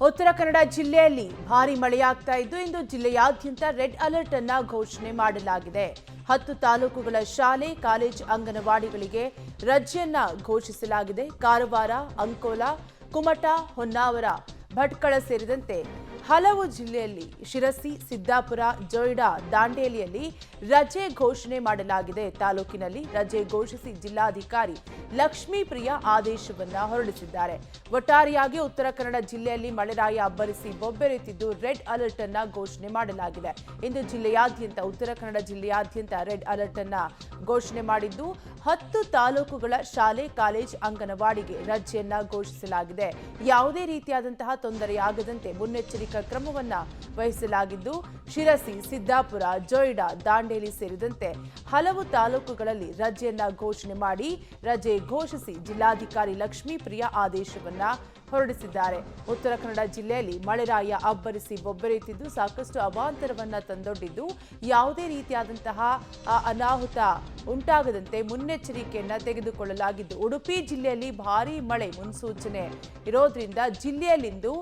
ಉತ್ತರ ಕನ್ನಡ ಜಿಲ್ಲೆಯಲ್ಲಿ ಭಾರಿ ಮಳೆಯಾಗ್ತಾ ಇದ್ದು ಇಂದು ಜಿಲ್ಲೆಯಾದ್ಯಂತ ರೆಡ್ ಅಲರ್ಟ್ ಅನ್ನು ಘೋಷಣೆ ಮಾಡಲಾಗಿದೆ. 10 ತಾಲೂಕುಗಳ ಶಾಲೆ, ಕಾಲೇಜು, ಅಂಗನವಾಡಿಗಳಿಗೆ ರಜೆಯನ್ನ ಘೋಷಿಸಲಾಗಿದೆ. ಕಾರವಾರ, ಅಂಕೋಲಾ, ಕುಮಟಾ, ಹೊನ್ನಾವರ, ಭಟ್ಕಳ ಸೇರಿದಂತೆ ಹಲವು ಜಿಲ್ಲೆಯಲ್ಲಿ ಶಿರಸಿ, ಸಿದ್ದಾಪುರ, ಜೊಯ್ಡಾ, ದಾಂಡೇಲಿಯಲ್ಲಿ ರಜೆ ಘೋಷಣೆ ಮಾಡಲಾಗಿದೆ. ತಾಲೂಕಿನಲ್ಲಿ ರಜೆ ಘೋಷಿಸಿ ಜಿಲ್ಲಾಧಿಕಾರಿ ಲಕ್ಷ್ಮೀಪ್ರಿಯ ಆದೇಶವನ್ನ ಹೊರಡಿಸಿದ್ದಾರೆ. ಒಟ್ಟಾರೆಯಾಗಿ ಉತ್ತರ ಕನ್ನಡ ಜಿಲ್ಲೆಯಲ್ಲಿ ಮಳೆರಾಯ ಅಬ್ಬರಿಸಿ ಬೊಬ್ಬೆರೆಯುತ್ತಿದ್ದು ರೆಡ್ ಅಲರ್ಟ್ ಅನ್ನ ಘೋಷಣೆ ಮಾಡಲಾಗಿದೆ. ಇಂದು ಜಿಲ್ಲೆಯಾದ್ಯಂತ ಉತ್ತರ ಕನ್ನಡ ಜಿಲ್ಲೆಯಾದ್ಯಂತ ರೆಡ್ ಅಲರ್ಟ್ ಅನ್ನ ಘೋಷಣೆ ಮಾಡಿದ್ದು 10 ತಾಲೂಕುಗಳ ಶಾಲೆ, ಕಾಲೇಜು, ಅಂಗನವಾಡಿಗೆ ರಜೆಯನ್ನ ಘೋಷಿಸಲಾಗಿದೆ. ಯಾವುದೇ ರೀತಿಯಾದಂತಹ ತೊಂದರೆಯಾಗದಂತೆ ಮುನ್ನೆಚ್ಚರಿಕಾ ಕ್ರಮವನ್ನ ವಹಿಸಲಾಗಿದ್ದು ಶಿರಸಿ, ಸಿದ್ದಾಪುರ, ಜೊಯ್ಡಾ, ದಾಂಡೇಲಿ ಸೇರಿದಂತೆ ಹಲವು ತಾಲೂಕುಗಳಲ್ಲಿ ರಜೆಯನ್ನ ಘೋಷಣೆ ಮಾಡಿ ರಜೆ ಘೋಷಿಸಿ ಜಿಲ್ಲಾಧಿಕಾರಿ ಲಕ್ಷ್ಮೀಪ್ರಿಯ ಆದೇಶವನ್ನ ಹೊರಡಿಸಿದ್ದಾರೆ. ಉತ್ತರ ಕನ್ನಡ ಜಿಲ್ಲೆಯಲ್ಲಿ ಮಳೆರಾಯ ಅಬ್ಬರಿಸಿ ಬೊಬ್ಬೆರೆಯುತ್ತಿದ್ದು ಸಾಕಷ್ಟು ಅವಾಂತರವನ್ನ ತಂದೊಡ್ಡಿದ್ದು ಯಾವುದೇ ರೀತಿಯಾದಂತಹ ಅನಾಹುತ ಉಂಟಾಗದಂತೆ ಮುನ್ನೆಚ್ಚರಿಕೆಯನ್ನ ತೆಗೆದುಕೊಳ್ಳಲಾಗಿದ್ದು ಉಡುಪಿ ಜಿಲ್ಲೆಯಲ್ಲಿ ಭಾರೀ ಮಳೆ ಮುನ್ಸೂಚನೆ ಇರೋದ್ರಿಂದ ಜಿಲ್ಲೆಯಲ್ಲಿಂದು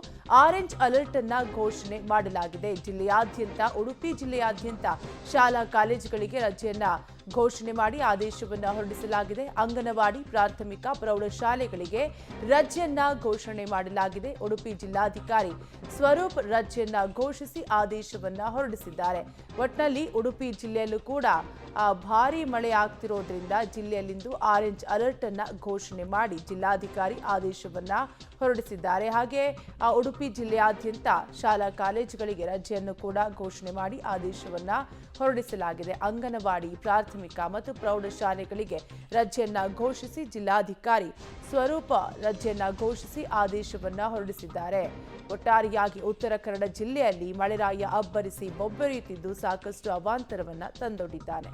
ಆರೆಂಜ್ ಅಲರ್ಟ್ ಅನ್ನ ಘೋಷಣೆ ಮಾಡಲಾಗಿದೆ. ಜಿಲ್ಲೆಯಾದ್ಯಂತ ಉಡುಪಿ ಜಿಲ್ಲೆಯಾದ್ಯಂತ ಶಾಲಾ ಕಾಲೇಜುಗಳಿಗೆ ರಜೆಯನ್ನ ಘೋಷಣೆ ಮಾಡಿ ಆದೇಶವನ್ನ ಹೊರಡಿಸಲಾಗಿದೆ. ಅಂಗನವಾಡಿ, ಪ್ರಾಥಮಿಕ, ಪ್ರೌಢಶಾಲೆಗಳಿಗೆ ರಜೆಯನ್ನ ಘೋಷಣೆ ಮಾಡಲಾಗಿದೆ. ಉಡುಪಿ ಜಿಲ್ಲಾಧಿಕಾರಿ ಸ್ವರೂಪ್ ರಜೆಯನ್ನ ಘೋಷಿಸಿ ಆದೇಶವನ್ನ ಹೊರಡಿಸಿದ್ದಾರೆ. ಒಟ್ನಲ್ಲಿ ಉಡುಪಿ ಜಿಲ್ಲೆಯಲ್ಲೂ ಕೂಡ ಭಾರೀ ಮಳೆ ಆಗ್ತಿರೋದ್ರಿಂದ ಜಿಲ್ಲೆಯಲ್ಲಿಂದು ಆರೆಂಜ್ ಅಲರ್ಟ್ ಅನ್ನ ಘೋಷಣೆ ಮಾಡಿ ಜಿಲ್ಲಾಧಿಕಾರಿ ಆದೇಶವನ್ನ ಹೊರಡಿಸಿದ್ದಾರೆ. ಹಾಗೆ ಉಡುಪಿ ಜಿಲ್ಲೆಯಾದ್ಯಂತ ಶಾಲಾ ಕಾಲೇಜುಗಳಿಗೆ ರಜೆಯನ್ನು ಕೂಡ ಘೋಷಣೆ ಮಾಡಿ ಆದೇಶವನ್ನ ಹೊರಡಿಸಲಾಗಿದೆ. ಅಂಗನವಾಡಿ, ಪ್ರಾಥಮಿಕ ಮತ್ತು ಪ್ರೌಢಶಾಲೆಗಳಿಗೆ ರಜೆಯನ್ನ ಘೋಷಿಸಿ ಜಿಲ್ಲಾಧಿಕಾರಿ ಸ್ವರೂಪ ರಜೆಯನ್ನ ಘೋಷಿಸಿ ಆದೇಶವನ್ನ ಹೊರಡಿಸಿದ್ದಾರೆ. ಒಟ್ಟಾರೆಯಾಗಿ ಉತ್ತರ ಕನ್ನಡ ಜಿಲ್ಲೆಯಲ್ಲಿ ಮಳೆರಾಯ ಅಬ್ಬರಿಸಿ ಬೊಬ್ಬೆರೆಯುತ್ತಿದ್ದು ಸಾಕಷ್ಟು ಅವಾಂತರವನ್ನ ತಂದೊಡ್ಡಿದ್ದಾನೆ.